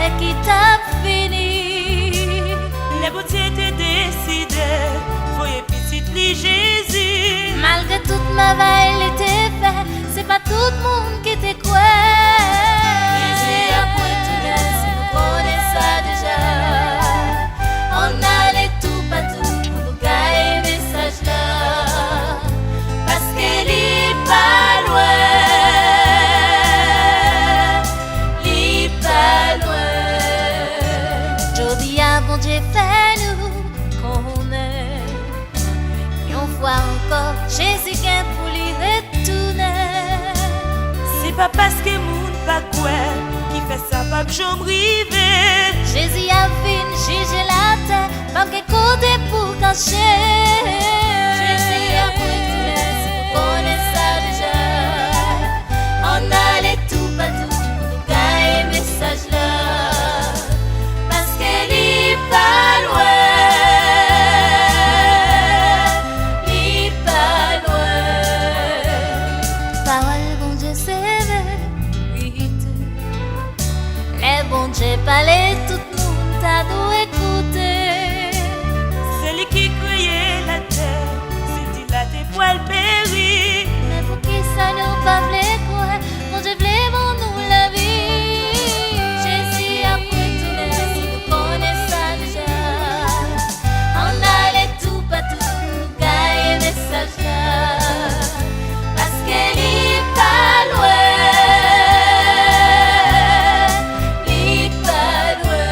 c'est qui t'a fini. Les boutiers te décidé, voyez petit li Jésus. Malgré toute ma veille, il était fait, c'est pas tout le monde qui te croit. Jésus a point tout là, si nous connaissons ça déjà. On allait tout partout pour nous gagner message là. Parce qu'il est pas loin. Il est pas loin. Jodi a bon Dieu fait nous connaître. Et on voit encore Jésus vient pour lui retourner. C'est pas parce que moun pas quoi qui fait ça pas j'aime river. Jésus a fini juger la terre, pas que côté pour cacher. Jésus a pris tout le si vous connaissez ça déjà. On allait tout partout pour nous gagner message là. Parce qu'elle est pas loin. Il est pas loin. Parole bon Dieu c'est vérité. Les bon Dieu parlait tout le monde t'a dû écouter. C'est lui qui créait la terre, c'est il a tes poils péris. Mais pour qui ça nous pas v'lait quoi, bon Dieu v'lait bon nous la vie. Jésus a pris tout le si nous connaissons ça déjà. On allait tout partout pour nous gagner message là. Parce qu'elle est pas loin. Il est pas loin.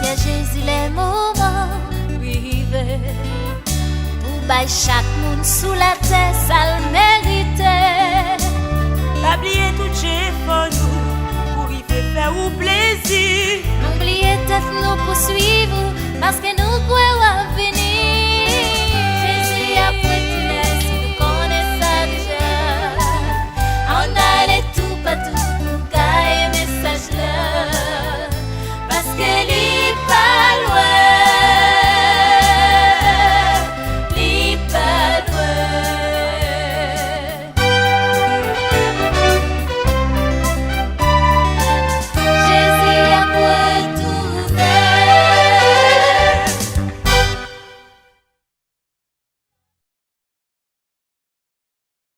Y'a Jésus les moments arrivés. Pour bailler chaque monde sous la terre, ça le méritait. Pas oublier tout j'ai fait nous pour y faire ou plaisir. N'oubliez tête nous poursuivre parce que nous